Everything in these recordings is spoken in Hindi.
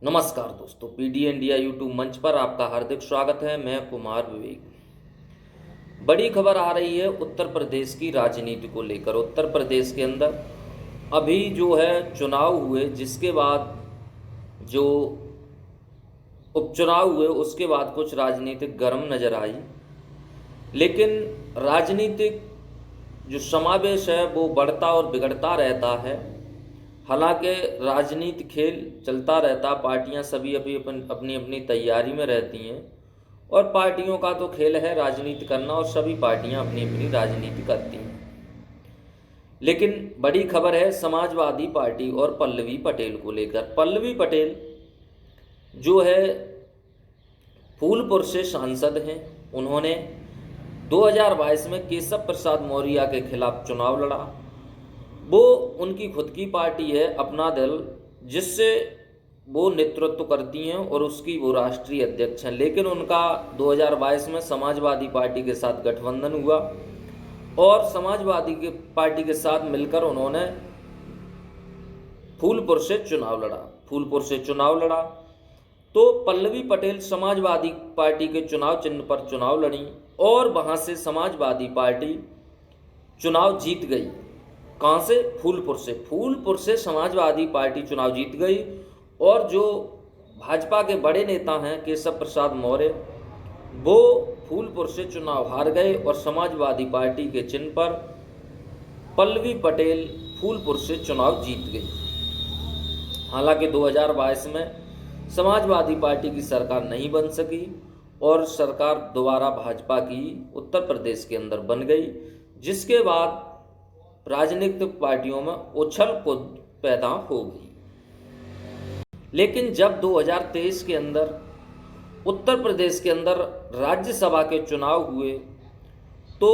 नमस्कार दोस्तों, पीडी इंडिया यूट्यूब मंच पर आपका हार्दिक स्वागत है। मैं कुमार विवेक। बड़ी खबर आ रही है उत्तर प्रदेश की राजनीति को लेकर। उत्तर प्रदेश के अंदर अभी जो है चुनाव हुए, जिसके बाद जो उपचुनाव हुए उसके बाद कुछ राजनीतिक गर्म नज़र आई। लेकिन राजनीतिक जो समावेश है वो बढ़ता और बिगड़ता रहता है। हालांकि राजनीति खेल चलता रहता, पार्टियां सभी अभी अपनी अपनी तैयारी में रहती हैं और पार्टियों का तो खेल है राजनीति करना और सभी पार्टियां अपनी अपनी राजनीति करती हैं। लेकिन बड़ी खबर है समाजवादी पार्टी और पल्लवी पटेल को लेकर। पल्लवी पटेल जो है फूलपुर से सांसद हैं। उन्होंने 2022 में केशव प्रसाद मौर्य के खिलाफ चुनाव लड़ा। वो उनकी खुद की पार्टी है अपना दल, जिससे वो नेतृत्व करती हैं और उसकी वो राष्ट्रीय अध्यक्ष हैं। लेकिन उनका 2022 में समाजवादी पार्टी के साथ गठबंधन हुआ और समाजवादी के पार्टी के साथ मिलकर उन्होंने फूलपुर से चुनाव लड़ा। तो पल्लवी पटेल समाजवादी पार्टी के चुनाव चिन्ह पर चुनाव लड़ी और वहाँ से समाजवादी पार्टी चुनाव जीत गई। कहाँ से? फूलपुर से समाजवादी पार्टी चुनाव जीत गई। और जो भाजपा के बड़े नेता हैं केशव प्रसाद मौर्य, वो फूलपुर से चुनाव हार गए और समाजवादी पार्टी के चिन्ह पर पल्लवी पटेल फूलपुर से चुनाव जीत गई। हालांकि 2022 में समाजवादी पार्टी की सरकार नहीं बन सकी और सरकार दोबारा भाजपा की उत्तर प्रदेश के अंदर बन गई, जिसके बाद राजनीतिक पार्टियों में उछल कूद पैदा हो गई। लेकिन जब 2023 के अंदर उत्तर प्रदेश के अंदर राज्यसभा के चुनाव हुए तो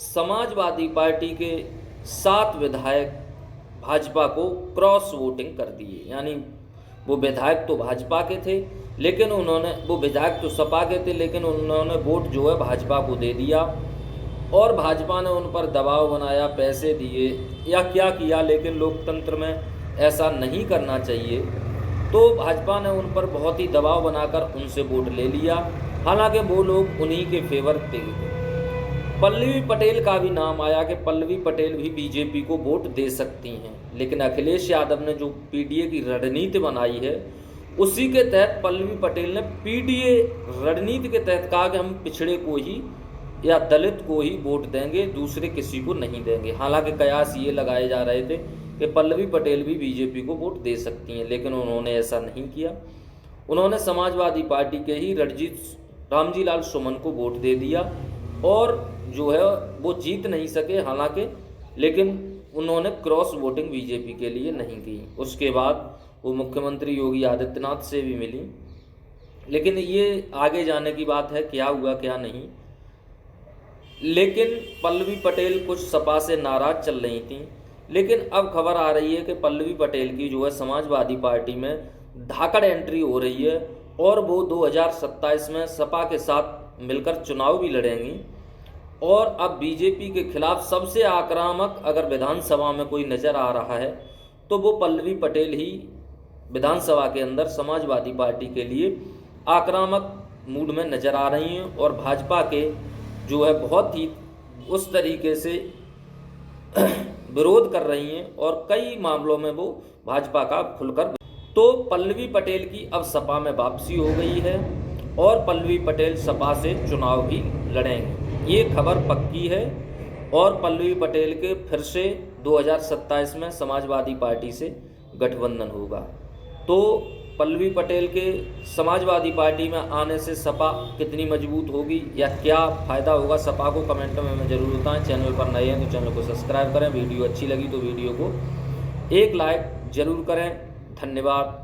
समाजवादी पार्टी के 7 विधायक भाजपा को क्रॉस वोटिंग कर दिए। यानी वो विधायक तो भाजपा के थे, लेकिन वो विधायक तो सपा के थे, लेकिन उन्होंने वोट जो है भाजपा को दे दिया और भाजपा ने उन पर दबाव बनाया, पैसे दिए या क्या किया। लेकिन लोकतंत्र में ऐसा नहीं करना चाहिए। तो भाजपा ने उन पर बहुत ही दबाव बनाकर उनसे वोट ले लिया। हालांकि वो लोग उन्हीं के फेवर थे। पल्लवी पटेल का भी नाम आया कि पल्लवी पटेल भी बीजेपी को वोट दे सकती हैं। लेकिन अखिलेश यादव ने जो पीडीए की रणनीति बनाई है, उसी के तहत पल्लवी पटेल ने पीडीए रणनीति के तहत कहा कि हम पिछड़े को ही या दलित को ही वोट देंगे, दूसरे किसी को नहीं देंगे। हालांकि कयास ये लगाए जा रहे थे कि पल्लवी पटेल भी बीजेपी को वोट दे सकती हैं, लेकिन उन्होंने ऐसा नहीं किया। उन्होंने समाजवादी पार्टी के ही रामजी लाल सुमन को वोट दे दिया और जो है वो जीत नहीं सके। हालांकि लेकिन उन्होंने क्रॉस वोटिंग बीजेपी के लिए नहीं की। उसके बाद वो मुख्यमंत्री योगी आदित्यनाथ से भी मिली। लेकिन ये आगे जाने की बात है, क्या हुआ क्या नहीं। लेकिन पल्लवी पटेल कुछ सपा से नाराज चल रही थी। लेकिन अब खबर आ रही है कि पल्लवी पटेल की जो है समाजवादी पार्टी में धाकड़ एंट्री हो रही है और वो 2027 में सपा के साथ मिलकर चुनाव भी लड़ेंगी। और अब बीजेपी के खिलाफ सबसे आक्रामक अगर विधानसभा में कोई नज़र आ रहा है तो वो पल्लवी पटेल ही विधानसभा के अंदर समाजवादी पार्टी के लिए आक्रामक मूड में नज़र आ रही हैं और भाजपा के जो है बहुत ही उस तरीके से विरोध कर रही हैं और कई मामलों में वो भाजपा का खुलकर। तो पल्लवी पटेल की अब सपा में वापसी हो गई है और पल्लवी पटेल सपा से चुनाव भी लड़ेंगे, ये खबर पक्की है। और पल्लवी पटेल के फिर से 2027 में समाजवादी पार्टी से गठबंधन होगा। तो पल्लवी पटेल के समाजवादी पार्टी में आने से सपा कितनी मजबूत होगी या क्या फ़ायदा होगा सपा को, कमेंट में हमें ज़रूर बताएं। चैनल पर नए हैं तो चैनल को सब्सक्राइब करें। वीडियो अच्छी लगी तो वीडियो को एक लाइक ज़रूर करें। धन्यवाद।